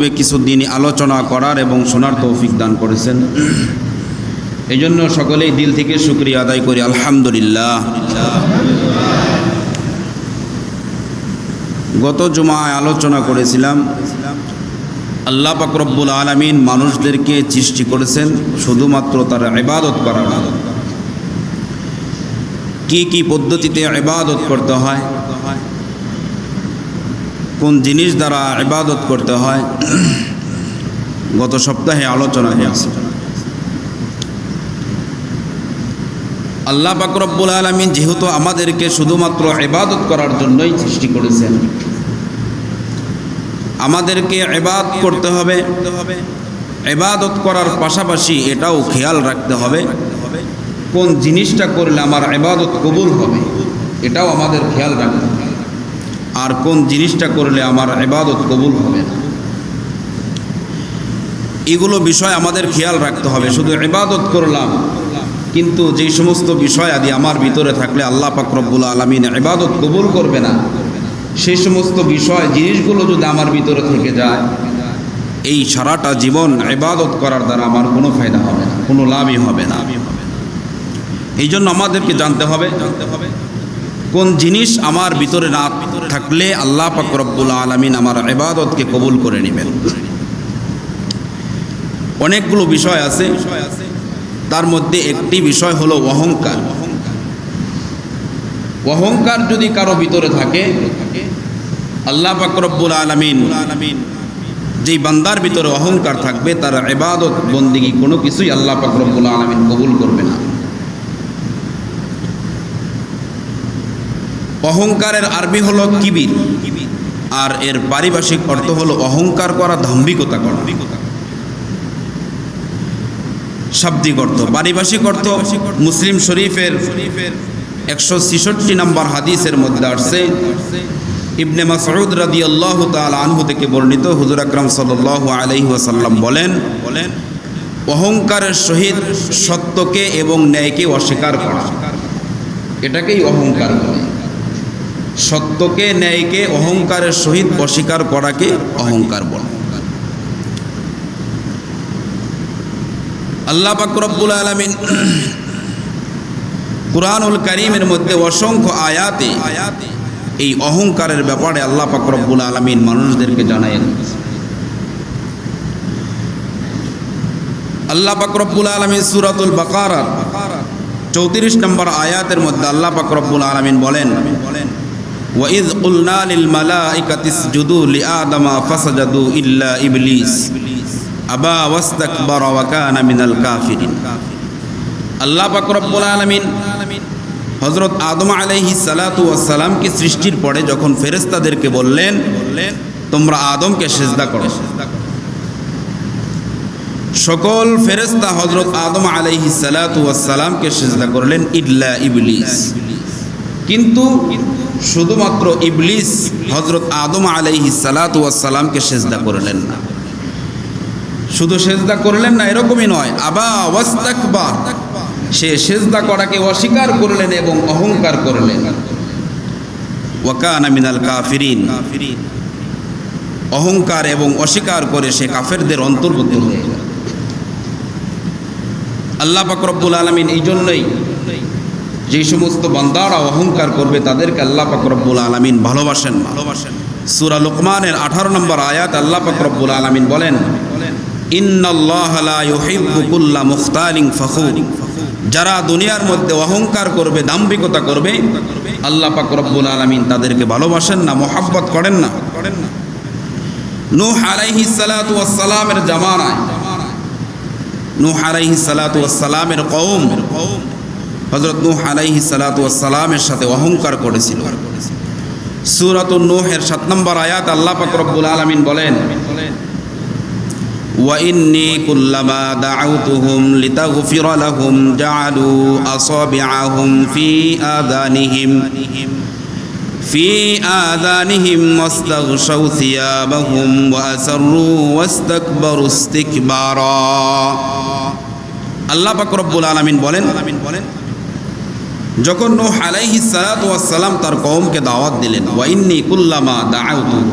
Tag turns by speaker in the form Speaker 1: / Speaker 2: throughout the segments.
Speaker 1: কিছুদিন আলোচনা করার এবং শোনার তৌফিক দান করেছেন। এই জন্য সকলেই দিল থেকে শুকরিয়া আদায় করি, আলহামদুলিল্লাহ। গত জুমায় আলোচনা করেছিলাম আল্লাহ পাক রব্বুল আলামিন মানুষদেরকে সৃষ্টি করেছেন শুধুমাত্র তার ইবাদত করার জন্য। কি কি পদ্ধতিতে ইবাদত করতে হয়, কোন জিনিস দ্বারা ইবাদত করতে হয়, গত সপ্তাহে আলোচনা হয়েছে। আল্লাহ পাক রব্বুল আলামিন যেহেতু আমাদেরকে শুধুমাত্র ইবাদত করার জন্যই সৃষ্টি করেছেন, আমাদেরকে ইবাদত করতে হবে। ইবাদত করার পাশাপাশি এটাও খেয়াল রাখতে হবে কোন জিনিসটা করলে আমার ইবাদত কবুল হবে, এটাও আমাদের খেয়াল রাখতে হবে। আর কোন জিনিসটা করলে আমার ইবাদত কবুল হবে না, এগুলো বিষয় আমাদের খেয়াল রাখতে হবে। শুধু ইবাদত করলাম, কিন্তু যেই সমস্ত বিষয় আদি আমার ভিতরে থাকলে আল্লাহ পাক রব্বুল আলামিন ইবাদত কবুল করবে না, সেই সমস্ত বিষয় জিনিসগুলো যদি আমার ভিতরে থেকে যায়, এই সারাটা জীবন ইবাদত করার দ্বারা আমার কোনো ফায়দা হবে না, কোনো লাভই হবে না। এই জন্য আমাদেরকে জানতে হবে কোন জিনিস আমার ভিতরে না থাকলে আল্লাহ পাক রব্বুল আলামিন আমার ইবাদতকে কবুল করে নেবেন। অনেকগুলো বিষয় আছে, তার মধ্যে একটি বিষয় হলো অহংকার। অহংকার যদি কারো ভিতরে থাকে, আল্লাহ পাক রব্বুল আলামিন যেই বান্দার ভিতরে অহংকার থাকবে তার ইবাদত বন্দেগী কোনো কিছুই আল্লাহ পাক রব্বুল আলামিন কবুল করবে না। অহংকারের আরবি হলো কিবির, আর এর পারিভাষিক অর্থ হলো অহংকার করা, দাম্ভিকতা করা। শাব্দিক অর্থ, পারিভাষিক অর্থ মুসলিম শরীফের 166 নম্বর হাদিসের মধ্যে আসছে। ইবনে মাসউদ রাদিয়াল্লাহু তাআলা আনহু থেকে বর্ণিত, হুজুর আকরাম সাল্লাল্লাহু আলাইহি ওয়াসাল্লাম বলেন, অহংকারের সহিত সত্যকে এবং ন্যায়কে অস্বীকার করা, এটাকেই অহংকার বলে। সত্যকে ন্যায়কে অহংকারের সহিত অস্বীকার করাকে অহংকার বলে। আল্লাহ পাক রব্বুল আলামিন কুরআনুল কারীমের মধ্যে অসংখ্য আয়াতে এই অহংকারের ব্যাপারে আল্লাহ পাক রব্বুল আলামিন মানুষদেরকে জানায়েন। আল্লাহ পাক রব্বুল আলামিন সূরাতুল বাকারা 34 নম্বর আয়াতের মধ্যে আল্লাহ পাক রব্বুল আলামিন বলেন, وَإِذْ قُلْنَا لِلْمَلَائِكَةِ اسْجُدُوا لِآدَمَ فَسَجَدُوا إِلَّا إِبْلِيسَ أَبَى وَاسْتَكْبَرَ وَكَانَ مِنَ الْكَافِرِينَ। আল্লাহ পাক রব্বুল আলামিন হযরত আদম আলাইহিস সালাতু ওয়াস সালামকে সৃষ্টির পরে যখন ফেরেশতাদেরকে বললেন তোমরা আদমকে সিজদা করো, সকল ফেরেশতা হযরত আদম আলাইহিস সালাতু ওয়াস সালামকে সিজদা করলেন ইল্লা ইবলিস, কিন্তু শুধুমাত্র ইবলিস হযরত আদম আলাইহিস সালাতু ওয়াস সালামকে সিজদা করলেন না। শুধু সিজদা করলেন না এরকমই নয়, আবা ওয়াস্তাকবার, সে সিজদা করাকে অস্বীকার করলেন এবং অহংকার করলেন। ওয়া কানা মিনাল কাফিরিন, অহংকার এবং অস্বীকার করে সে কাফেরদের অন্তর্ভুক্ত হয়ে গেল। আল্লাহ পাক রব্বুল আলামিন এই জন্যই যে সমস্ত বান্দারা অহংকার করবে তাদেরকে আল্লাহ পাক রব্বুল আলামিন ভালোবাসেন। সূরা লুকমানের 18 নম্বর আয়াত আল্লাহ পাক রব্বুল আলামিন বলেন, ইন্নাল্লাহা লা ইউহিব্বু কুল্লা মুখতালিন ফখুর, যারা দুনিয়ার মধ্যে অহংকার করবে, দাম্ভিকতা করবে, আল্লাহ পাক রব্বুল আলামিন তাদেরকে ভালোবাসেন না, মহব্বত করেন না। নূহ আলাইহিস সালাতু ওয়াস সালামের জামানায়, নূহ আলাইহিস সালাতু ওয়াস সালামের কওম হযরত নূহ আলাইহিস সালাতু ওয়াস সালামের সাথে অহংকার করেছিল। সূরাতুন নূহের 7 নম্বর আয়াত আল্লাহ পাক রব্বুল আলামিন বলেন, ওয়া ইন্নী কুল্লামা দাউতুহুম লিতাগফিরা লাহুম জাআলু আসাবিআহুম ফি আযানিহিম ওয়াস্তাগশাউ সিয়াবাহুম ওয়া আসররু ওয়াস্তাকবারু ইস্তিকবারা। আল্লাহ পাক রব্বুল আলামিন বলেন, যখন নূহ আলাইহিস সালাতু ওয়াস সালাম তার কওমকে দাওয়াত দিলেন, ওয়া ইন্নী কুল্লামা দাউতুহুম,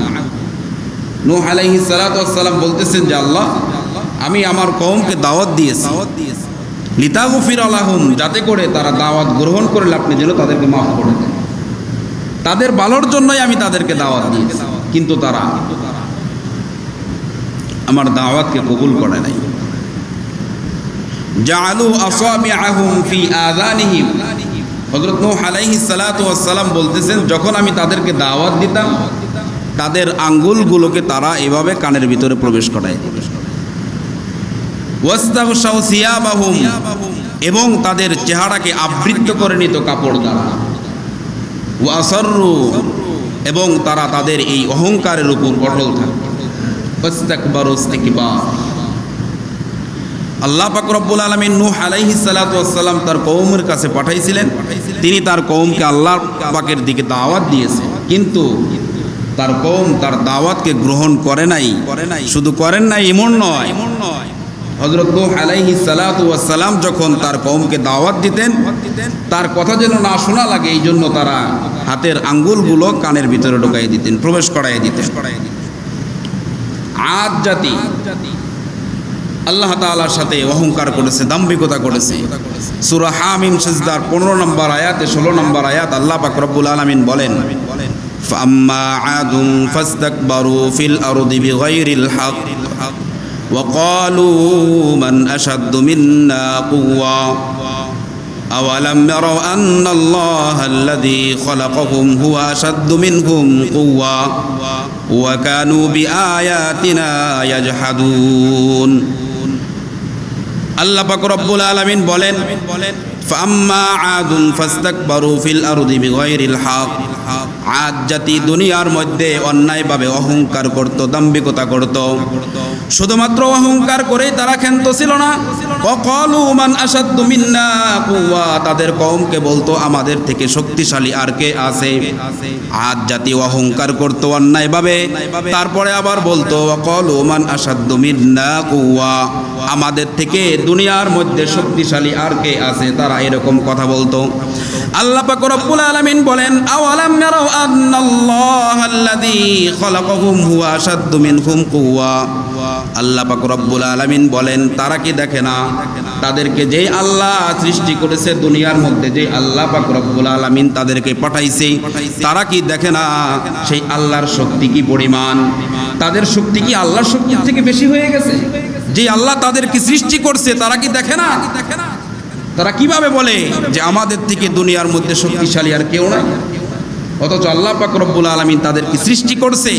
Speaker 1: নূহ আলাইহিস সালাতু ওয়াস সালাম বলতেছেন যে আল্লাহ, আমি আমার কওমকে দাওয়াত দিয়েছি লিতাগফির লাহুম, যাতে করে তারা দাওয়াত গ্রহণ করলে আপনি যেন তাদেরকে মাফ করে দেন। তাদের ভালোর জন্যই আমি তাদেরকে দাওয়াত দিয়েছি, কিন্তু তারা আমার দাওয়াতকে কবুল করে নাই। জাআলু আসাবিআহুম ফি আযানিহিম, হযরত নূহ আলাইহিস সালাতু ওয়াস সালাম বলতেছেন, যখন আমি তাদেরকে দাওয়াত দিতাম তাদের আঙ্গুলগুলোকে তারা এভাবে কানের ভিতরে প্রবেশ করায় দিত। ওয়াস্তাগশাউ সিয়াবাহুম, এবং তাদের চেহারাকে আবৃত করে নিত কাপড় দ্বারা। ওয়াসাররু, এবং তারা তাদের এই অহংকারের উপর অটল থাকত। ওয়াস্তাকবারু ইস্তিকবার। আল্লাহ পাক রব্বুল আলামিন নূহ আলাইহিস সালাতু ওয়াস সালাম তার কওমের কাছে পাঠাইছিলেন, তিনি তার কওমকে আল্লাহ পাকের দিকে দাওয়াত দিয়েছে, কিন্তু তার কওম তার দাওয়াতকে গ্রহণ করে নাই। শুধু করেন নাই এমন নয়, হযরত নূহ আলাইহিস সালাতু ওয়াস সালাম যখন তার কওমকে দাওয়াত দিতেন, তার কথা যেন না শোনা লাগে এই জন্য তারা হাতের আঙ্গুলগুলো কানের ভিতরে ঢুকাই দিতেন, প্রবেশ করাই দিতেন। আদ জাতি আল্লাহ তাআলার সাথে অহংকার করেছে, দাম্ভিকতা করেছে। সূরা হামিম সিজদার 15 নম্বর আয়াতে 16 নম্বর আয়াত আল্লাহ পাক রব্বুল আলামিন বলেন, ফাম্মা আদুম ফাস্তাকবারু ফিল আরদি বিগাইরিল হক ওয়া ক্বালু মান আশাদ্দু মিন্না কুওয়া আওয়ালাম ইয়ারাউ আন্নাল্লাহা আল্লাযী খালাকাহুম হুয়া আশাদ্দু মিনহুম কুওয়া ওয়া কানু বিআয়াতিনা ইয়াজহাদুন। আল্লাহ পাক রব্বুল আলামিন বলেন, ফাম্মা আদুন ফাস্তাকবারু ফিল আরদি বিগাইরিল হক, আদ জাতি দুনিয়ার মধ্যে অন্যায়ভাবে অহংকার করত, দাম্ভিকতা করত। শুধুমাত্র অহংকার করেই তারা ক্ষান্ত ছিল না, ওয়াকালু মান আশাদ্দু মিন্না কুওয়া, তাদের কওমকে বলতো আমাদের থেকে শক্তিশালী আর কে আছে। আদ জাতি অহংকার করত অন্যায়ভাবে, তারপরে আবার বলতো ওয়াকালু মান আশাদ্দু মিন্না কুওয়া, আমাদের থেকে দুনিয়ার মধ্যে শক্তিশালী আর কে আছে। তারা এরকম কথা বলতো। আল্লাহ পাক রব্বুল আলামিন বলেন, আওয়ালাম ইয়ারাউ আন্নাল্লাহা আল্লাযী খালাকাহুম হুয়া আশাদ্দু মিনহুম কুওয়া। আল্লাহ পাক রব্বুল আলামিন বলেন, তারা কি দেখে না তাদেরকে যেই আল্লাহ সৃষ্টি করেছে দুনিয়ার মধ্যে, যে আল্লাহ পাক রব্বুল আলামিন তাদেরকে পাঠাইছে, তারা কি দেখে না সেই আল্লাহর শক্তি কি পরিমাণ? তাদের শক্তি কি আল্লাহর শক্তির থেকে বেশি হয়ে গেছে? যে আল্লাহ তাদেরকে সৃষ্টি করছে তারা কি দেখে না? তারা কিভাবে বলে যে আমাদের থেকে দুনিয়ার মধ্যে শক্তিশালী আর কেউ নাই, অথচ আল্লাহ পাক রব্বুল আলামিন তাদেরকে সৃষ্টি করছে।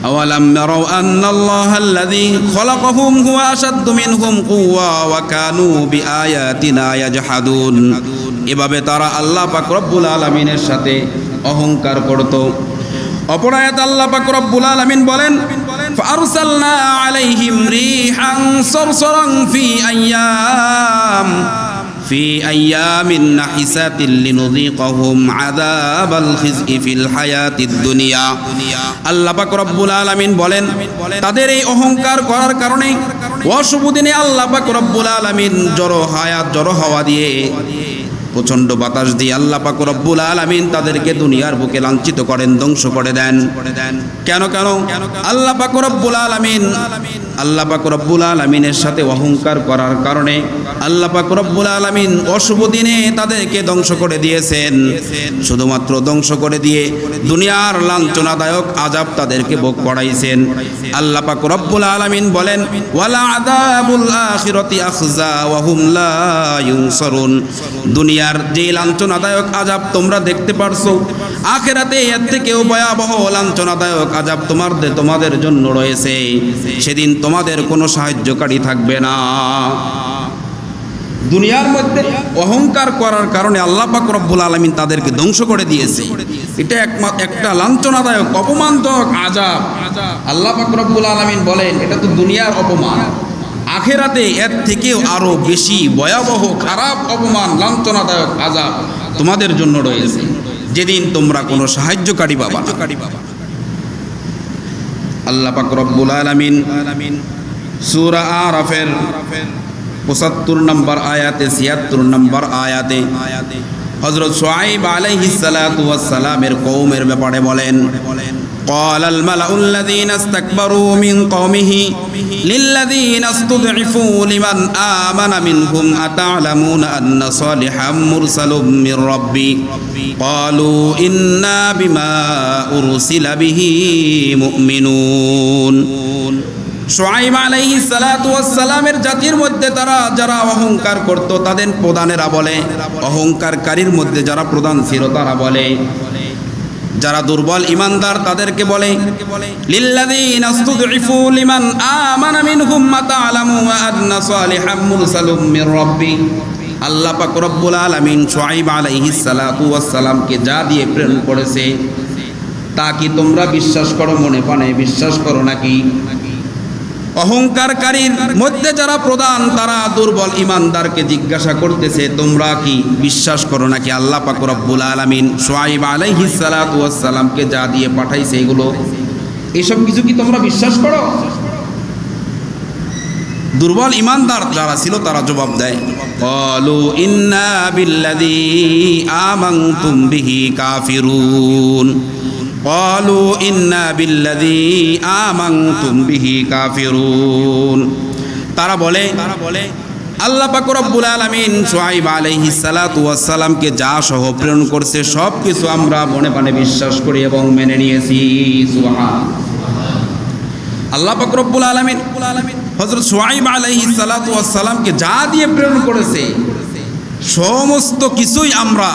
Speaker 1: আওয়ালাম ইয়ারাউ আন্নাল্লাহা আল্লাযী খালাকাহুম হুয়া আশাদ্দু মিনহুম কুওয়া ওয়া কানু বিআয়াতিনা ইয়াজহাদুন। এভাবে তারা আল্লাহ পাক রব্বুল আলামিনের সাথে অহংকার করত। অপর আয়াত আল্লাহ পাক রব্বুল আলামিন বলেন, ফারসালনা আলাইহিম রিহান সারসারান ফি আইয়ামিন নাহিসাতিন লিনুযীকাহুম আযাবাল খিজই ফিল হায়াতিদ দুনিয়া। আল্লাহ পাক রব্বুল আলামিন বলেন, তাদের এই অহংকার করার কারণে অশুভ দিনে আল্লাহ পাক রব্বুল আলামিন জড়ো হাওয়া দিয়ে, প্রচণ্ড বাতাস দিয়ে আল্লাহ পাক রব্বুল আলামিন তাদেরকে দুনিয়ার বুকে লাঞ্ছিত করেন, ধ্বংস করে দেন। কেন? আল্লাহ পাক রব্বুল আলামিনের সাথে অহংকার করার কারণে আল্লাহ পাক রব্বুল আলামিন অশুভ দিনে তাদেরকে ধ্বংস করে দিয়েছেন। শুধুমাত্র ধ্বংস করে দিয়ে দুনিয়ার লাঞ্ছনাদায়ক আযাব তাদেরকে ভোগ করাইছেন। আল্লাহ পাক রব্বুল আলামিন বলেন, ওয়ালা আযাবুল আখিরাতি আখজা ওয়া হুম লা ইউনসারুন। দুনিয়ার যে লাঞ্ছনাদায়ক আযাব তোমরা দেখতে পারছো, আখিরাতে এর থেকেও ভয়াবহ লাঞ্ছনাদায়ক আযাব তোমাদের জন্য রয়েছে। সেদিন তোমাদের কোনো সাহায্যকারী থাকবে না। দুনিয়ার মধ্যে অহংকার করার কারণে আল্লাহ পাক রব্বুল আলামিন তাদেরকে ধ্বংস করে দিয়েছে। এটা একটা লাঞ্ছনাদায়ক অপমানজনক আযাব। আল্লাহ পাক রব্বুল আলামিন বলেন, এটা তো দুনিয়ার অপমান, আখিরাতে এর থেকেও আরো বেশি ভয়াবহ খারাপ অপমান লাঞ্ছনাদায়ক আযাব তোমাদের জন্য রয়েছে, যেদিন তোমরা কোনো সাহায্যকারী পাবা না। আল্লাহ পাক রব্বুল আলামিন সূরা আরাফের 75 নম্বর আয়াতে 76 নম্বর আয়াতে হযরত শুআইব আলাইহিস সালাতু ওয়াস সালামের কওমের ব্যাপারে বলেন, قال الملأ الذين استكبروا من قومه للذين استضعفوا لمن آمن منهم أتعلمون أن صالحا مرسل من ربي قالوا إنا بما أرسل به مؤمنون। শুআইব আলাইহিস সালাতু ওয়াস সালামের জাতির মধ্যে তারা যারা অহংকার করত তাদের প্রধানেরা বলে, অহংকারকারীর মধ্যে যারা প্রধান ছিল তারা বলে, যারা দুর্বল ইমানদার তাদেরকে বলে, লিল্লাযীনা ইসতুদঈফু লিমান আমানা মিনহুম মাতা'লামু আন্না সালিহাম মুরসালুম মির রাব্বি। আল্লাহ পাক রব্বুল আলামিন শুআইব আলাইহিস সালাতু ওয়াস সালামকে যা দিয়ে প্রেরণ করেছে তা কি তোমরা বিশ্বাস করো? মনে প্রাণে বিশ্বাস করো নাকি? অহংকারকারীর মধ্যে যারা প্রধান তারা দুর্বল ইমানদারকে জিজ্ঞাসা করতেছে, তোমরা কি বিশ্বাস করো নাকি আল্লাহ পাক রব্বুল আলামিন শুআইব আলাইহিস সালাতু ওয়াস সালামকে যা দিয়ে পাঠাইছে এগুলো, এইসব কিছু কি তোমরা বিশ্বাস করো? দুর্বল ইমানদার যারা ছিল তারা জবাব দেয়, ক্বালু ইন্না বিল্লাযী আমানতুম বিহি কাফিরুন। قالوا إنا بالذي آمنتم به كافرون। তারা বলে আল্লাহ পাক রব্বুল আলামিন শুআইব আলাইহিস সালাতু ওয়াস সালামকে যা সহ প্রেরণ করছে সব কিছু আমরা মনে প্রাণে বিশ্বাস করি এবং মেনে নিয়েছি। সুবহান। আল্লাহ পাক রব্বুল আলামিন হযরত শুআইব আলাইহিস সালাতু ওয়াস সালামকে যা দিয়ে প্রেরণ করেছে সমস্ত কিছুই আমরা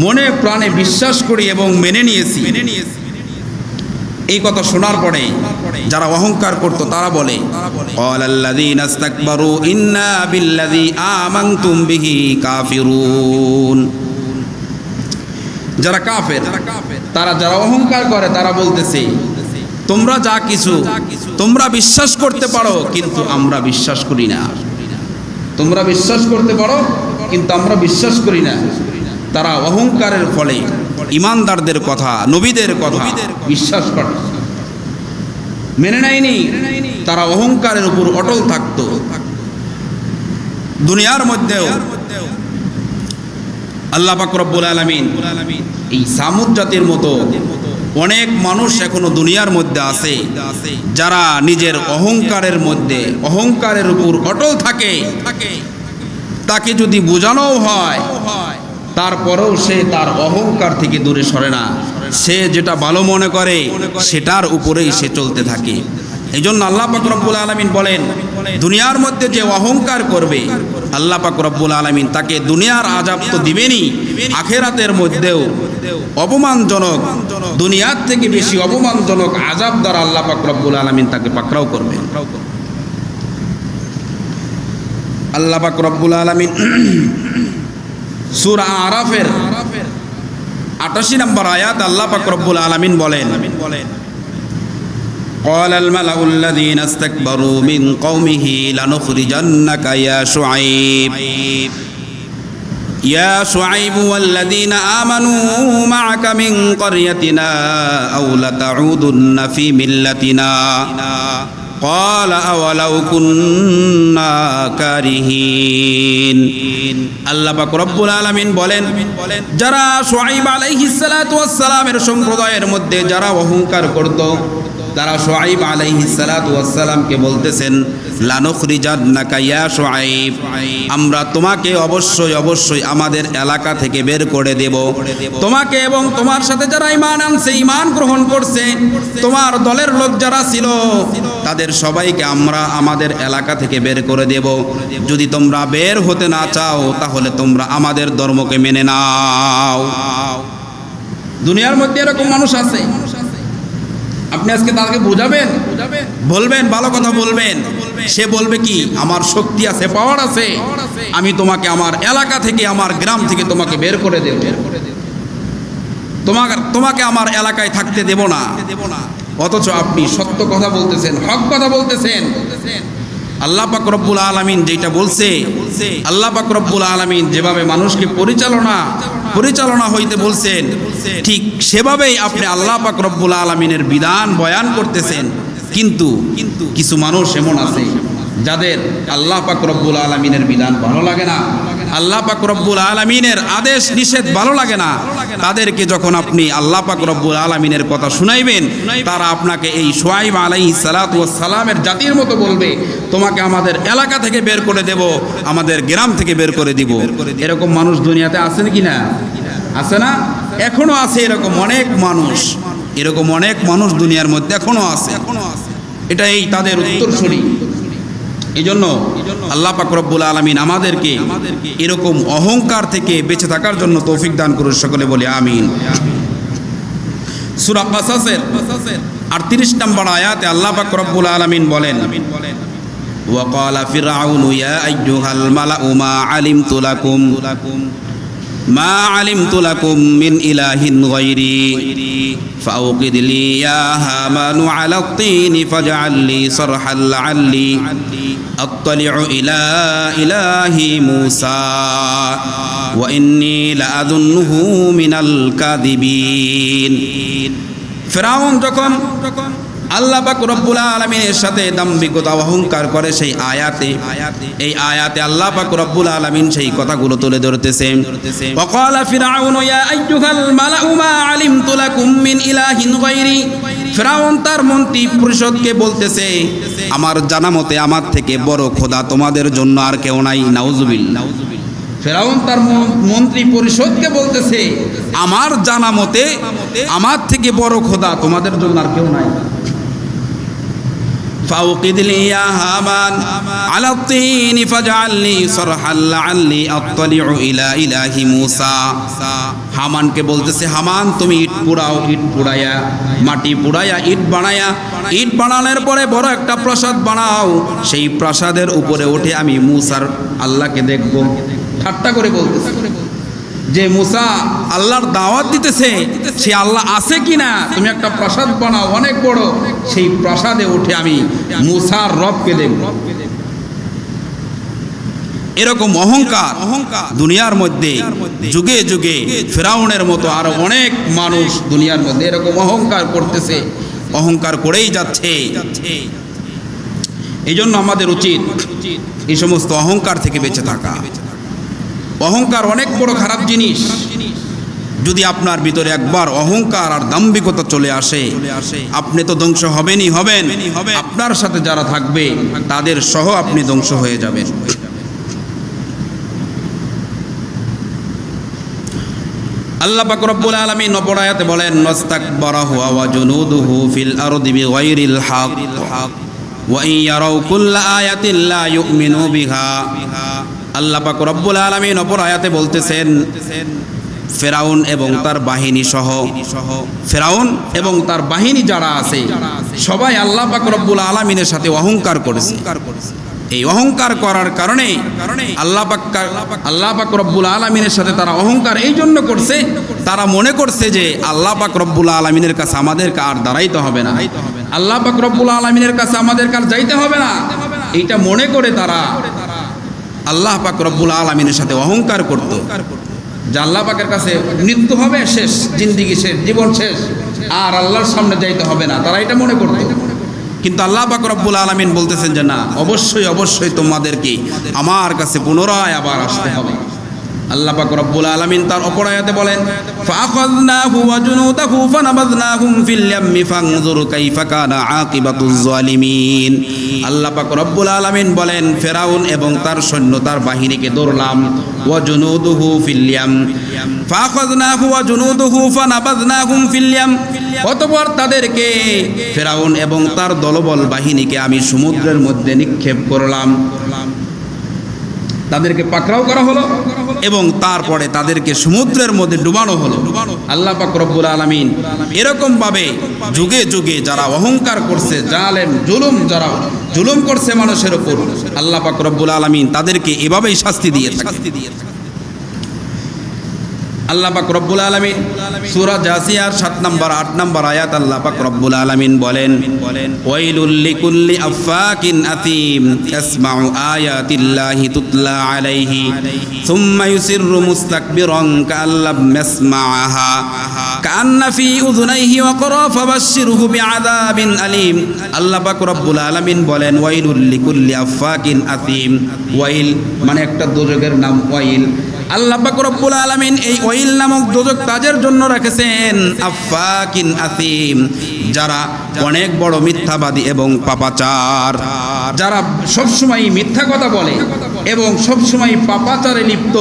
Speaker 1: মনে প্রাণে বিশ্বাস করি এবং মেনে নিয়েছি। এই কথা শোনার পরে যারা অহংকার করত তারা বলে, ক্বালাল্লাযীনা ইসতাকবারু ইন্না বিল্লাযী আমানতুম বিহি কাফিরুন। যারা কাফের তারা যারা অহংকার করে তারা বলতেছে, তোমরা যা কিছু তোমরা বিশ্বাস করতে পারো কিন্তু আমরা বিশ্বাস করি না। তোমরা বিশ্বাস করতে পারো কিন্তু আমরা বিশ্বাস করি না। তারা অহংকারের ফলে ইমানদারদের কথা, নবীদের কথা বিশ্বাস করে মেনে নেয়নি। তারা অহংকারের উপর অটল থাকত। দুনিয়ার মধ্যেও আল্লাহ পাক রব্বুল আলামিন এই সামুদ জাতির মতো অনেক মানুষ এখনো দুনিয়ার মধ্যে আছে যারা নিজের অহংকারের মধ্যে অহংকারের উপর অটল থাকে। তাকে যদি বোঝানো হয় তারপরেও সে তার অহংকার থেকে দূরে সরে না। সে যেটা ভালো মনে করে সেটার উপরেই সে চলতে থাকে। এই জন্য আল্লাহ পাক রব্বুল আলামিন বলেন, দুনিয়ার মধ্যে যে অহংকার করবে আল্লাহ পাক রব্বুল আলামিন তাকে দুনিয়ার আযাব তো দিবেনই, আখিরাতের মধ্যেও অপমানজনক, দুনিয়ার থেকে বেশি অপমানজনক আযাব দ্বারা আল্লাহ পাক রব্বুল আলামিন তাকে পাকড়াও করবেন। আল্লাহ পাক রব্বুল আলামিন সূরা আরাফের ৮৮ নম্বর আয়াত আল্লাহ পাক রব্বুল আলামিন বলেন, قال الملأ الذين استكبروا من قومه لنخرجنك يا شعيب والذين آمنوا معك من قريتنا أو لتعودن في ملتنا قال أولو كنا كارهين। আল্লাহ পাক রব্বুল আলামিন বলেন, যারা শুআইব আলাইহিস সালাতু ওয়াস সালামের সম্প্রদায়ের মধ্যে যারা অহংকার করত তারা শুআইব আলাইহিস সালাতু ওয়াস সালামকে বলতেছেন, লানুখরিজান্নাকা ইয়া শুআইব, আমরা তোমাকে অবশ্যই অবশ্যই আমাদের এলাকা থেকে বের করে দেব। তোমাকে এবং তোমার সাথে যারা ঈমান আনছে, ঈমান গ্রহণ করছে, তোমার দলের লোক যারা ছিল তাদের সবাইকে আমরা আমাদের এলাকা থেকে বের করে দেব। যদি তোমরা বের হতে না চাও তাহলে তোমরা আমাদের ধর্মকে মেনে নাও। দুনিয়ার মধ্যে এরকম মানুষ আছে। আপনি আজকে তাকে বোঝাবেন, বলবেন ভালো কথা বলবেন, সে বলবে কি আমার শক্তি আছে, পাওয়ার আছে, আমি তোমাকে আমার এলাকা থেকে আমার গ্রাম থেকে তোমাকে বের করে দেব, তোমাকে আমার এলাকায় থাকতে দেব না। অথচ আপনি সত্য কথা বলতেছেন, হক কথা বলতেছেন। আল্লাহ পাক রব্বুল আলামিন যেটা বলছে, আল্লাহ পাক রব্বুল আলামিন যেভাবে মানুষকে পরিচালনা হইতে বলছেন ঠিক সেভাবেই আপনি আল্লাহ পাক রব্বুল আলামিনের বিধান বয়ান করতেছেন। কিন্তু কিছু মানুষ এমন আছে যাদের আল্লাহ পাক রব্বুল আলামিনের বিধান ভালো লাগে না, আল্লাহ পাক রব্বুল আলামিনের আদেশ নিষেধ ভালো লাগে না, তাদেরকে যখন আপনি আল্লাহ পাক রব্বুল আলামিনের কথা শুনাইবেন, তারা আপনাকে এই শুআইব আলাইহিস সালাতু ওয়াস সালামের জাতির মতো বলবে, তোমাকে আমাদের এলাকা থেকে বের করে দেব, আমাদের গ্রাম থেকে বের করে দিব। এরকম মানুষ দুনিয়াতে আছেন কি না? আছে না? এখনো আছে এরকম অনেক মানুষ, এরকম অনেক মানুষ দুনিয়ার মধ্যে এখনো আছে। এটাই তাদের উত্তরসূরি। এই জন্য আল্লাহ পাক রব্বুল আলামিন আমাদেরকে এরকম অহংকার থেকে বেঁচে থাকার জন্য তৌফিক দান করুন, সকলে বলি আমিন। সূরা কাসাসের 38 নম্বর আয়াতে আল্লাহ পাক রব্বুল আলামিন বলেন, وقال فرعون يا أيها الملأ ما علمت لكم من إله غيري فأوقد لي يا هامان على الطين فاجعل لي صرحا لعلي أطلع إلى إله موسى وإني لأظنه من الكاذبين। ফিরআউন যখন আল্লাহ পাক রব্বুল আলামিনের সাথে দাম্ভিকতা অহংকার করে, সেই এই আয়াতে আল্লাহ পাক রব্বুল আলামিন সেই কথাগুলো তুলে ধরতেছে। ওয়াকালা ফিরআউন ইয়া আইয়ুহাল মালাউ মা আলিমতু লাকুম মিন ইলাহিন গায়রি। ফিরআউন তার মন্ত্রী পরিষদকে বলতেছে, আমার জানা মতে আমার থেকে বড় খোদা তোমাদের জন্য আর কেউ নাই। নাউজুবিল্লাহ। ফিরআউন তার মন্ত্রী পরিষদকে বলতেছে, আমার জানা মতে আমার থেকে বড় খোদা তোমাদের জন্য আর কেউ নাই। فأوقد لي يا هامان على الطين فاجعل لي صرحا لعلي أطلع إلى إله موسى। হামানকে বলতেছে, হামান তুমি ইট পুড়াও, ইট পুড়াইয়া মাটি পুড়াইয়া ইট বানায়া, ইট বানানোর পরে বড় একটা প্রাসাদ বানাও, সেই প্রাসাদের উপরে উঠে আমি মুসার আল্লাহকে দেখব। ঠাট্টা করে বলতেছে যে মুসা আল্লাহর দাওয়াত দিতেছে, সে আল্লাহ আছে কিনা, তুমি একটা প্রাসাদ বানাও অনেক বড়, সেই প্রাসাদে উঠে আমি মুসার রবকে দেখব। এরকম অহংকার দুনিয়ার মধ্যে যুগে যুগে ফিরআউনের মতো আরো অনেক মানুষ দুনিয়ার মধ্যে এরকম অহংকার করতেছে, অহংকার করেই যাচ্ছে। এই জন্য আমাদের উচিত এই সমস্ত অহংকার থেকে বেঁচে থাকা। অহংকার অনেক বড় খারাপ জিনিস। যদি আপনার ভিতরে একবার অহংকার আর দাম্ভিকতা চলে আসে, আপনি তো ধ্বংস হবেনই হবেন, আপনার সাথে যারা থাকবে তাদের সহ আপনি ধ্বংস হয়ে যাবেন। আল্লাহ পাক রব্বুল আলামিন অপর আয়াতে বলেন, ওয়াস্তাকবারা হুয়া ওয়া জুনুদুহু ফিল আরদি বিগাইরিল হক ওয়া ইন ইয়ারাউ কুল্লা আয়াতিন লা ইউমিনু বিহা। আল্লাহ পাক রব্বুল আলামিন অপর আয়াতে বলতেছেন, ফিরআউন এবং তার বাহিনী সহ, ফিরআউন এবং তার বাহিনী যারা আছে সবাই আল্লাহ পাক রব্বুল আলামিনের সাথে অহংকার করেছে। এই অহংকার করার কারণে আল্লাহ পাক রব্বুল আলামিনের সাথে তারা অহংকার এই জন্য করছে, তারা মনে করছে যে আল্লাহ পাক রব্বুল আলামিনের কাছে আমাদেরকে আর দাঁড়াইতে হবে না, আল্লাহ পাক রব্বুল আলামিনের কাছে আমাদেরকে আর যাইতে হবে না। এইটা মনে করে তারা আল্লাহ পাক রব্বুল আলামিনের সাথে অহংকার করত, যে আল্লাহ পাকের কাছে মৃত্যু হবে, শেষ জিন্দেগি শেষ, জীবন শেষ, আর আল্লাহর সামনে যাইতে হবে না, তারা এটা মনে করত। কিন্তু আল্লাহ পাক রব্বুল আলামিন বলতেছেন যে না, অবশ্যই অবশ্যই তোমাদেরকে আমার কাছে পুনরায় আবার আসতে হবে। আল্লাহ পাক রব্বুল আলামিন তার অপর আয়াতে বলেন, ফাআখাযনাহু ওয়া জুনুদাহু ফানাবাযনাহুম ফিল ইয়াম্মি ফানজুর কাইফা কানা আকিবাতুজ জালিমিন। আল্লাহ পাক রব্বুল আলামিন বলেন, ফিরআউন এবং তার সৈন্য তার বাহিনীকে ধরলাম, ওয়া জুনুদুহু ফিল ইয়াম ফাআখাযনাহু ওয়া জুনুদুহু ফানাবাযনাহুম ফিল ইয়াম। অতঃপর তাদেরকে, ফিরআউন এবং তার দলবল বাহিনীকে আমি সমুদ্রের মধ্যে নিক্ষেপ করলাম, তাদেরকে পাকড়াও করা হলো এবং তারপরে তাদেরকে সমুদ্রের মধ্যে ডুবানো হলো। আল্লাহ পাক রব্বুল আলামিন এরকম ভাবে যুগে যুগে যারা অহংকার করছে, জালেম যারা জুলুম করছে মানুষের উপর, আল্লাহ পাক রব্বুল আলামিন তাদেরকে এভাবেই শাস্তি দিয়ে থাকে। আল্লাহ পাক রব্বুল আলামিন সূরা জাসিয়ার 7 নম্বর 8 নম্বর আয়াত আল্লাহ পাক রব্বুল আলামিন বলেন ওয়াইলুল লিকুল্লি আফাকিন আতিম ইয়াসমাউ আয়াতিল্লাহি তুতলা আলাইহি সুম্মা ইউসিররু মুস্তাকবিরান কাআল্লাম ইয়াসমাআহা কাআন্না ফি উযুনাইহি ওয়াকরা ফাবাশশিরহু বিআযাবিন আলীম। আল্লাহ পাক রব্বুল আলামিন বলেন ওয়াইলুল লিকুল্লি আফাকিন আতিম। ওয়াইল মানে একটা দোজখের নাম ওয়াইল। আল্লাহ পাক রব্বুল আলামিন এই ওয়াইল নামক দোজখ তাদের জন্য রেখেছেন আফাকিন আতিম, যারা অনেক বড় মিথ্যাবাদী এবং পাপাচার, যারা সবসময় মিথ্যা কথা বলে এবং সবসময় পাপাচারে লিপ্ত,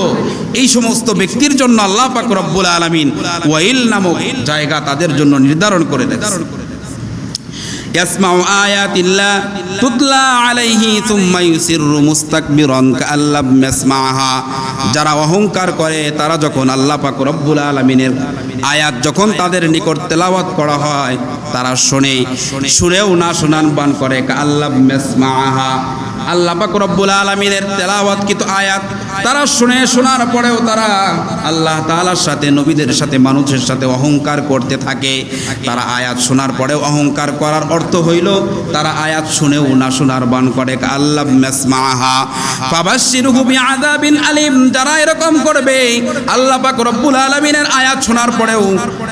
Speaker 1: এই সমস্ত ব্যক্তির জন্য আল্লাহ পাক রব্বুল আলামিন ওয়াইল নামক জায়গা তাদের জন্য নির্ধারণ করে দিয়েছেন। ইয়াসমাউ আয়াতিল্লাহ তুতলা আলাইহি সুম্মা ইউসিররু মুস্তাকবিরান কাআল্লাম ইয়াসমাআহা। যারা অহংকার করে তারা যখন আল্লাহ পাক রব্বুল আলামিনের আয়াত যখন তাদের নিকট তেলাওয়াত করা হয় তারা শুনেও না শোনান বান করে কাআল্লাম ইয়াসমাআহা। আল্লাহ পাক রব্বুল আলামিনের তেলাওয়াতকৃত আয়াত তারা শোনার পরেও তারা আল্লাহ তাআলার সাথে, নবীদের সাথে, মানুষের সাথে অহংকার করতে থাকে। তারা আয়াত শোনার পরেও অহংকার করার অর্থ হইল তারা আয়াত শুনেও না শোনার বান করে কাআল্লাম ইয়াসমাআহা ফাবাশশিরহু বিআযাবিন আলীম। যারা এরকম করবে আল্লাহ পাক রব্বুল আলামিনের আয়াত শোনার পরেও,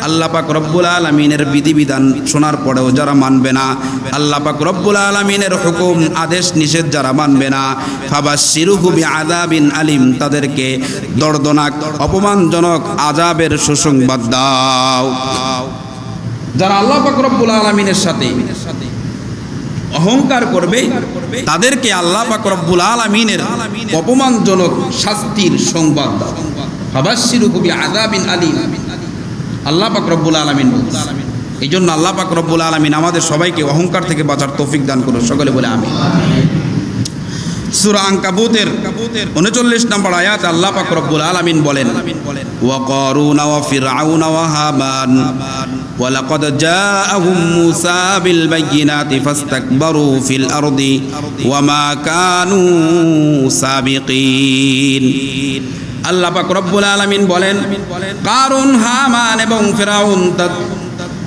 Speaker 1: আল্লাহ পাক রব্বুল আলামিনের বিধিবিধান শোনার পরেও যারা মানবে না, আল্লাহ পাক রব্বুল আলামিনের হুকুম আদেশ নিষেধ যারা মানবে না, ফাবাশশিরহু বিআযাবিন আলীম, তাদেরকে দর্দনাক অপমানজনক আযাবের সুসংবাদ দাও। যারা আল্লাহ পাক রব্বুল আলামিনের সাথে অহংকার করবে তাদেরকে আল্লাহ পাক রব্বুল আলামিনের অপমানজনক শাস্তির সংবাদ দাও। ফাবাশশিরহু বিআযাবিন আলীম। আল্লাহ পাক রব্বুল আলামিন বলছেন। এই জন্য আল্লাহ পাক রব্বুল আলামিন আমাদের সবাইকে অহংকার থেকে বাঁচার তৌফিক দান করুন। সকলে বলে আমিন। সূরা আনকাবুতের 39 নম্বর আয়াত আল্লাহ পাক রব্বুল আলামিন বলেন ওয়া কারুন ওয়া ফিরআউন ওয়া হামান ওয়া লাকাদ জাআহুম মূসা বিল বাইয়িনাতি ফাস্তাকবারু ফিল আরদি ওয়া মা কানু সাবিকিন। আল্লাহ পাক রব্বুল আলামিন বলেন কারুন, হামান এবং ফিরআউন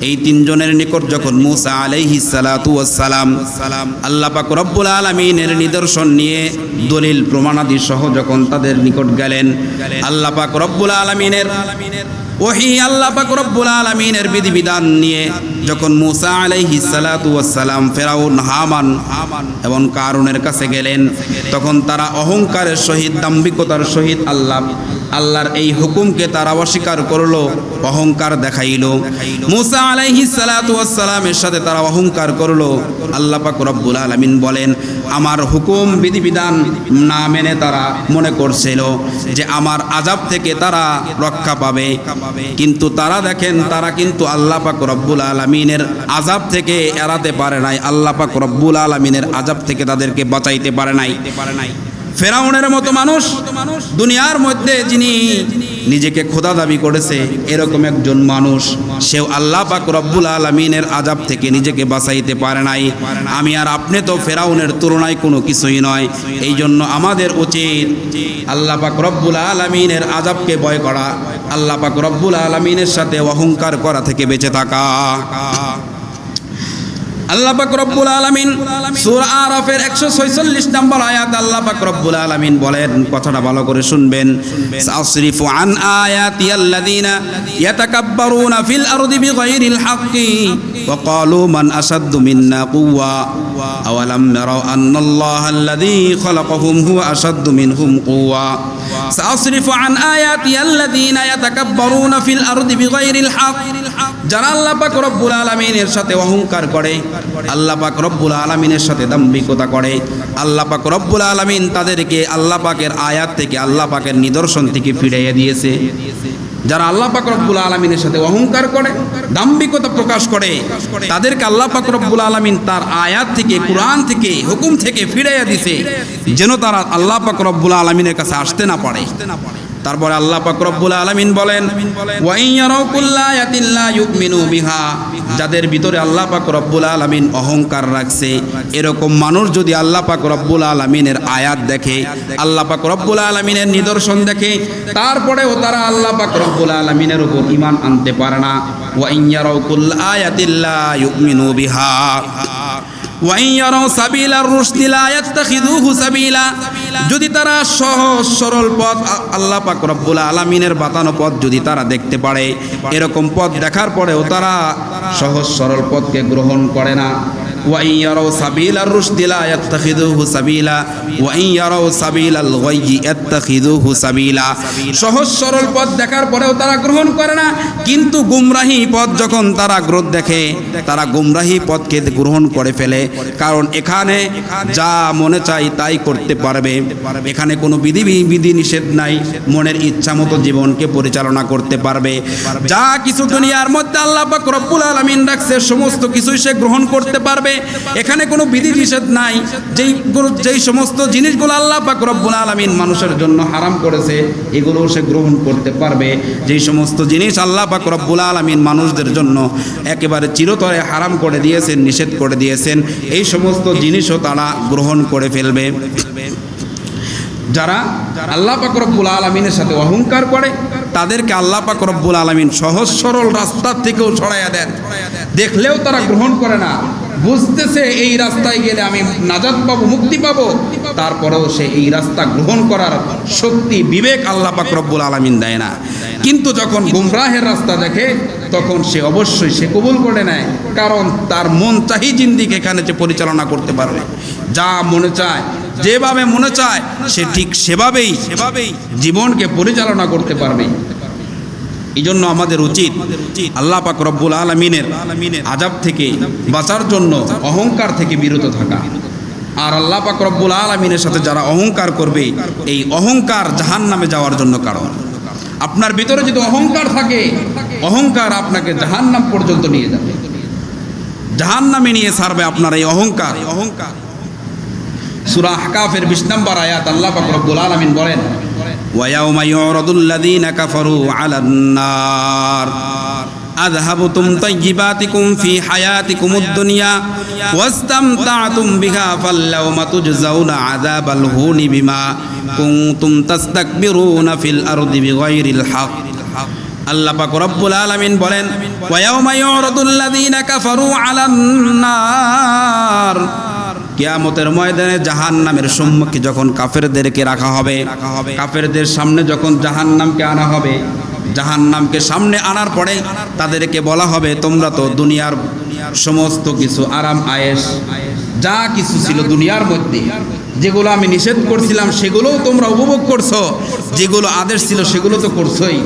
Speaker 1: এই তিনজনের নিকট যখন মূসা আলাইহিস সালাতু ওয়াস সালাম আল্লাহ পাক রব্বুল আলামিনের নিদর্শন নিয়ে দলিল প্রমাণাদি সহ যখন তাদের নিকট গেলেন, আল্লাহ পাক রব্বুল আলামিনের ওহী, আল্লাহ পাক রব্বুল আলামিনের বিধিবিধান নিয়ে যখন মূসা আলাইহিস সালাতু ওয়াস সালাম ফিরআউন, হামান এবং কারুনের কাছে গেলেন, তখন তারা অহংকারের সহিত, দাম্ভিকতার সহিত আল্লাহর এই হুকুমকে তারা অস্বীকার করলো, অহংকার দেখাইল। মূসা আলাইহিস সালাতু ওয়াস সালামের সাথে তারা অহংকার করলো। আল্লাহ পাক রব্বুল আলামিন বলেন আমার হুকুম বিধিবিধান না মেনে তারা মনে করছিল যে আমার আযাব থেকে তারা রক্ষা পাবে, কিন্তু তারা দেখেন তারা কিন্তু আল্লাহ পাক রব্বুল আলামিনের আযাব থেকে এড়াতে পারে নাই, আল্লাহ পাক রব্বুল আলামিনের আযাব থেকে তাদেরকে বাঁচাইতে পারে নাই। ফেরাউনের মতো মানুষ দুনিয়ার মধ্যে যিনি নিজেকে খোদা দাবি করেছে, এরকম একজন মানুষ, সেও আল্লাহ পাক রব্বুল আলামিনের আযাব থেকে নিজেকে বাঁচাইতে পারে নাই। আমি আর আপনি তো ফেরাউনের তুলনায় কোনো কিছুই নয়। এই জন্য আমাদের উচিত আল্লাহ পাক রব্বুল আলামিনের আযাবকে ভয় করা, আল্লাহ পাক রব্বুল আলামিনের সাথে অহংকার করা থেকে বেঁচে থাকা। আল্লাহ পাক রব্বুল আলামিন সূরা আরাফের 146 নম্বর আয়াত আল্লাহ পাক রব্বুল আলামিন বলেন, কথাটা ভালো করে শুনবেন, সাসরিফু আন আয়াতি আল্লাযিনা ইয়াতাকাব্বারুনা ফিল আরদি বিগাইরিল হাক্কি ওয়া ক্বালু মান আশাদ্দু মিন্না কুওয়া আওয়ালাম নারাউ আন্নাল্লাহা আল্লাযী খালাকাহুম হুয়া আশাদ্দু মিনহুম কুওয়া। সাসরিফু আন আয়াতি আল্লাযিনা ইয়াতাকাব্বারুনা ফিল আরদি বিগাইরিল হক। যারা আল্লাহ পাক রব্বুল আলামিনের সাথে অহংকার করে, আল্লাহ পাক রব্বুল আলামিনের সাথে দাম্ভিকতা করে, আল্লাহ পাক রব্বুল আলামিন তাদেরকে আল্লাহ পাকের আয়াত থেকে, আল্লাহ পাকের নিদর্শন থেকে ফিরাইয়া দিয়েছে। যারা আল্লাহ পাক রব্বুল আলামিনের সাথে অহংকার করে, দাম্ভিকতা প্রকাশ করে, তাদেরকে আল্লাহ পাক রব্বুল আলামিন তার আয়াত থেকে, কুরআন থেকে, হুকুম থেকে ফিরাইয়া দিয়েছে, যেন তারা আল্লাহ পাক রব্বুল আলামিনের কাছে আসতে না পারে। তারপরে আল্লাহ পাক রব্বুল আলামিন বলেন ওয়া ইন ইয়ারাউ কুল্লা আয়াতিন লা ইউমিনু বিহা, যাদের ভিতরে আল্লাহ পাক রব্বুল আলামিন অহংকার রাখছে এরকম মানুষ যদি আল্লাহ পাক রব্বুল আলামিনের আয়াত দেখে, আল্লাহ পাক রব্বুল আলামিনের নিদর্শন দেখে, তারপরেও তারা আল্লাহ পাক রব্বুল আলামিনের উপর ঈমান আনতে পারে না। ওয়া ইন ইয়ারাউ কুল্লা আয়াতিন লা ইউমিনু বিহা ওয়া ইন ইয়ারাউ সাবিলার রুশদি লা ইয়াত্তাখিযুহু সাবিলা, যদি তারা সহজ সরল পথ আল্লাহ পাক রব্বুল আলামিনের বাতানো পথ যদি তারা দেখতে পারে, এরকম পথ দেখার পরেও তারা সহজ সরল পথকে গ্রহণ করে না। ওয়া ইন ইয়ারাউ সাবিলার রুশদি লা ইয়াত্তাখিযুহু সাবিলা ওয়া ইন ইয়ারাউ সাবিলাল গায়য়ি ইয়াত্তাখিযুহু সাবিলা, সহজ সরল পথ দেখার পরেও তারা গ্রহণ করে না, কিন্তু গুমরাহি পথ যখন তারা দেখে তারা গুমরাহি পথকে গ্রহণ করে ফেলে। কারণ এখানে যা মনে চাই তাই করতে পারবে, এখানে কোনো বিধি নিষেধ নাই, মনের ইচ্ছা মতো জীবনকে পরিচালনা করতে পারবে। যা কিছু দুনিয়ার মধ্যে আল্লাহ পাক রব্বুল আলামিন রাখছে সমস্ত কিছুই সে গ্রহণ করতে পারবে, এখানে কোনো বিধি নিষেধ নাই। যেই সমস্ত জিনিসগুলো আল্লাহ পাক রব্বুল আলামিন মানুষের জন্য হারাম করেছে এগুলো সে গ্রহণ করতে পারবে। যেই সমস্ত জিনিস আল্লাহ পাক রব্বুল আলামিন মানুষদের জন্য একেবারে চিরতরে হারাম করে দিয়েছেন, নিষেধ করে দিয়েছেন, এই সমস্ত জিনিসও তারা গ্রহণ করে ফেলবে। যারা আল্লাহ পাক রব্বুল আলামিনের সাথে অহংকার করে তাদেরকে আল্লাহ পাক রব্বুল আলামিন সহজ সরল রাস্তার থেকেও ছড়াইয়া দেন, দেখলেও তারা গ্রহণ করে না। বুঝতেছে এই রাস্তায় গেলে আমি নাজাত পাবো, মুক্তি পাবো, তারপরেও সে এই রাস্তা গ্রহণ করার শক্তি বিবেক আল্লাহ পাক রব্বুল আলামিন দেয় না। কিন্তু যখন গুমরাহের রাস্তা দেখে তখন সে অবশ্যই সে কবুল করে নেয়, কারণ তার মন চাহি জিন্দিকে এখানে যে পরিচালনা করতে পারবে, যা মনে চায় যেভাবে মনে চায় সে ঠিক সেভাবেই জীবনকে পরিচালনা করতে পারবে। এই জন্য আমাদের উচিত আল্লাহ পাক রব্বুল আলামিনের আযাব থেকে বাঁচার জন্য অহংকার থেকে বিরত থাকা। আর আল্লাহ পাক রব্বুল আলামিনের সাথে যারা অহংকার করবে, এই অহংকার জাহান্নামে যাওয়ার জন্য কারণ। আপনার ভিতরে যদি অহংকার থাকে, অহংকার আপনাকে জাহান্নাম পর্যন্ত নিয়ে যাবে, জাহান্নামে নিয়ে ছাড়বে আপনার এই অহংকার। সূরা আহকাফের 20 নম্বর আয়াত আল্লাহ পাক রব্বুল আলামিন বলেন ওয়া ইয়াউমা ইউরাদুল্লাযীনা কাফারু আলান নার আযহাবতুম তাইয়্যিবাতিকুম ফি হায়াতিকুমুদ দুনিয়া ওয়াস্তামতা'তুম বিহা ফাল্যাওমা তুজজাউনা আযাবাল হুনি বিমা কুনতুম তাস্তাকবিরুনা ফিল আরদি বিগাইরিল হক। আল্লাহ পাক রব্বুল আলামিন বলেন ওয়া ইয়াউমা ইউরাদুল্লাযীনা কাফারু আলান নার, কিয়ামতের ময়দানে জাহান্নামের সম্মুখে যখন কাফেরদেরকে রাখা হবে, কাফেরদের সামনে যখন জাহান্নামকে আনা হবে, জাহান্নামকে সামনে আনার পরে তাদেরকে বলা হবে তোমরা তো দুনিয়ার সমস্ত কিছু আরাম আয়েশ যা কিছু ছিল দুনিয়ার মধ্যে, যেগুলো আমি নিষেধ করছিলাম সেগুলোও তোমরা উপভোগ করছো, যেগুলো আদেশ ছিল সেগুলো তো করছোই,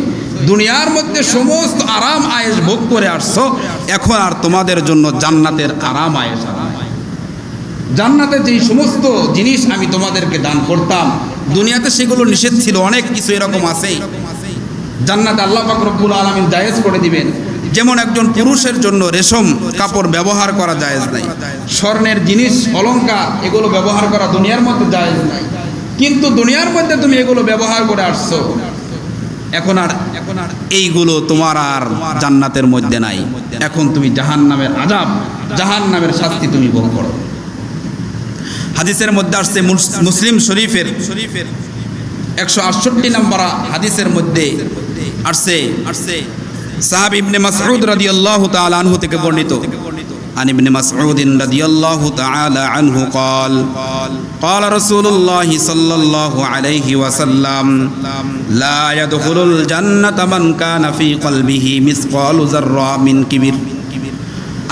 Speaker 1: দুনিয়ার মধ্যে সমস্ত আরাম আয়েশ ভোগ করে আসছো, এখন আর তোমাদের জন্য জান্নাতের আরাম আয়েশ, জান্নাতে যেই সমস্ত জিনিস আমি তোমাদেরকে দান করতাম দুনিয়াতে সেগুলো নিষেধ ছিল, অনেক কিছু এরকম আছে জান্নাতে আল্লাহ পাক রব্বুল আলামিন জায়েজ করে দিবেন। যেমন একজন পুরুষের জন্য রেশম কাপড় ব্যবহার করা জায়েজ নাই, স্বর্ণের জিনিস অলংকার এগুলো ব্যবহার করা দুনিয়ার মধ্যে জায়েজ নাই, কিন্তু দুনিয়ার মধ্যে তুমি এগুলো ব্যবহার করে আসছো, এখন আর এইগুলো তোমার আর জান্নাতের মধ্যে নাই, এখন তুমি জাহান্নামের আযাব, জাহান্নামের শাস্তি তুমি ভোগ করো। হাদিসের মধ্যে আসছে মুসলিম শরীফের 168 নম্বর হাদিসের মধ্যে আসছে সাহাবী ইবনে মাসউদ রাদিয়াল্লাহু তাআলা আনহু থেকে বর্ণিত, عن ابن مسعود رضي الله تعالى عنه قال قال رسول الله صلى الله عليه وسلم لا يدخل الجنة من كان في قلبه مثقال ذرة من كبر।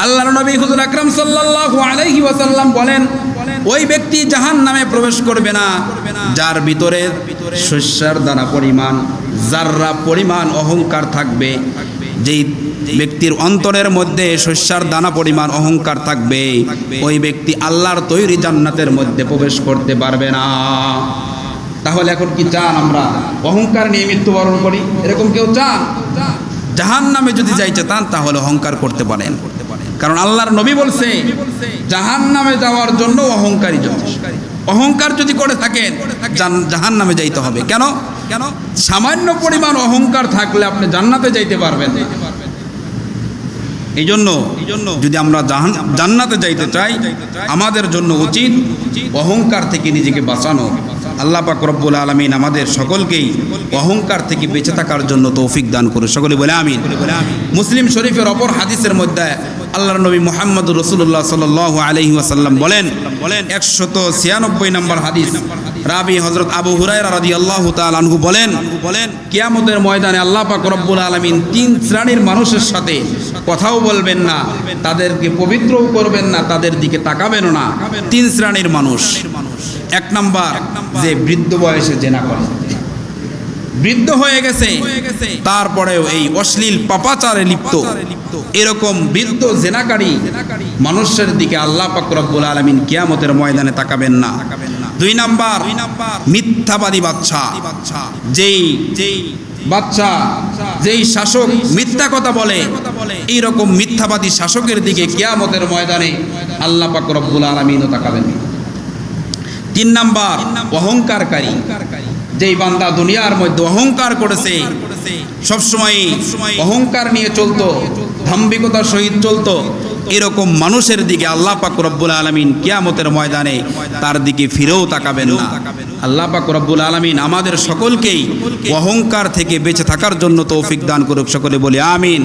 Speaker 1: আল্লাহর নবী হুজুর আকরাম সাল্লাল্লাহু আলাইহি ওয়াসাল্লাম বলেন ওই ব্যক্তি জাহান্নামে প্রবেশ করবে না যার ভিতরে শস্যের দানা পরিমাণ জাররা পরিমাণ অহংকার থাকবে। যেই ব্যক্তির অন্তরের মধ্যে শস্যের দানা পরিমাণ অহংকার থাকবে ওই ব্যক্তি আল্লাহর তৈরি জান্নাতের মধ্যে প্রবেশ করতে পারবে না। তাহলে এখন কি চান আমরা অহংকার নিয়ে মৃত্যুবরণ করি? এরকম কেউ চান? জাহান্নামে যদি যাইতে চান তাহলে অহংকার করতে পারেন, কারণ আল্লাহর নবী বলছে জাহান্নামে যাওয়ার জন্য অহংকারী যথেষ্ট। অহংকার যদি করে থাকেন জাহান্নামে যাইতে হবে। কেন? সামান্য পরিমাণ অহংকার থাকলে আপনি জান্নাতে যাইতে পারবেন না। এই জন্য যদি আমরা জান্নাতে যাইতে চাই, আমাদের জন্য উচিত অহংকার থেকে নিজেকে বাঁচানো। আল্লাহ পাক রব্বুল আলামিন আমাদের সকলকেই অহংকার থেকে বেঁচে থাকার জন্য তৌফিক দান করে। সকলে বলে আমিন। মুসলিম শরীফের অপর হাদিসের মধ্যে আল্লাহর নবী মুহাম্মদ রাসূলুল্লাহ সাল্লাল্লাহু আলাইহি ওয়াসাল্লাম বলেন 196 নম্বর হাদিস, রাবি হযরত আবু হুরায়রা রাদিয়াল্লাহু তাআলা আনহু বলেন কিয়ামতের ময়দানে আল্লাহ পাক রব্বুল আলামিন 3 শ্রেণীর মানুষের সাথে কথাও বলবেন না, তাদেরকে পবিত্রও করবেন না, তাদের দিকে তাকাবেনও না। 3 শ্রেণীর মানুষ। 1 নাম্বার, যে বৃদ্ধ বয়সে জেনা করে, বৃদ্ধ হয়ে গেছে, তারপরেও এই অশ্লীল পাপাচারে লিপ্ত, এরকম বৃদ্ধ জেনাকারী মানুষের দিকে আল্লাহ পাক রব্বুল আলামিন কিয়ামতের ময়দানে তাকাবেন না। 2 নাম্বার, মিথ্যাবাদী বাদশা, যেই শাসক মিথ্যা কথা বলে, এইরকম মিথ্যাবাদী শাসকের দিকে কিয়ামতের ময়দানে আল্লাহ পাক রব্বুল আলামিনও তাকাবেন। 3 নাম্বার, অহংকারকারী, যেই বান্দা দুনিয়ার মধ্যে অহংকার করেছে, সবসময় অহংকার নিয়ে চলতো, দাম্ভিকতার সহিত চলতো, এরকম মানুষের দিকে আল্লাহ পাক রব্বুল আলামিন কিয়ামতের ময়দানে তার দিকে ফিরেও তাকাবেন না। আল্লাহ পাক রব্বুল আলামিন আমাদের সকলকেই অহংকার থেকে বেঁচে থাকার জন্য তৌফিক দান করুক। সকলে বলি আমিন।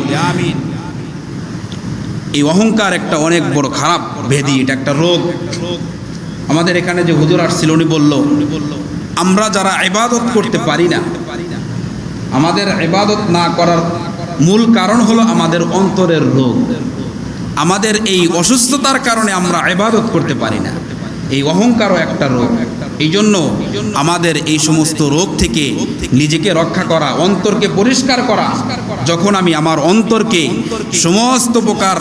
Speaker 1: এই অহংকার একটা অনেক বড় খারাপ ব্যাধি, এটা একটা রোগ। আমাদের এখানে যে হুজুর আসছিল উনি বলল, আমরা যারা ইবাদত করতে পারি না, আমাদের ইবাদত না করার মূল কারণ হলো আমাদের অন্তরের রোগ। আমাদের এই অসুস্থতার কারণে আমরা ইবাদত করতে পারি না। এই অহংকারও একটা রোগ। এই জন্য আমাদের এই সমস্ত রোগ থেকে নিজেকে রক্ষা করা, অন্তরকে পরিষ্কার করা। যখন আমি আমার অন্তরকে সমস্ত প্রকার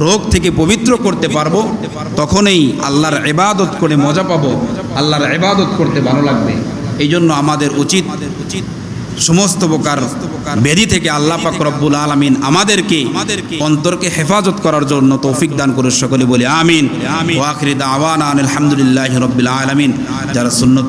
Speaker 1: রোগ থেকে পবিত্র করতে পারবো, তখনই আল্লাহর ইবাদত করে মজা পাবো, আল্লাহর ইবাদত করতে ভালো লাগবে। এই জন্য আমাদের উচিত সমস্ত প্রকার ব্যাধি থেকে আল্লাহ পাক রব্বুল আলামিন আমাদেরকে অন্তরকে হেফাজত করার জন্য তৌফিক দান করে। সকলে বলি আমিন। ওয়া আখিরি দাওয়ানা আলহামদুলিল্লাহি রাব্বিল আলামিন। যারা সুন্নত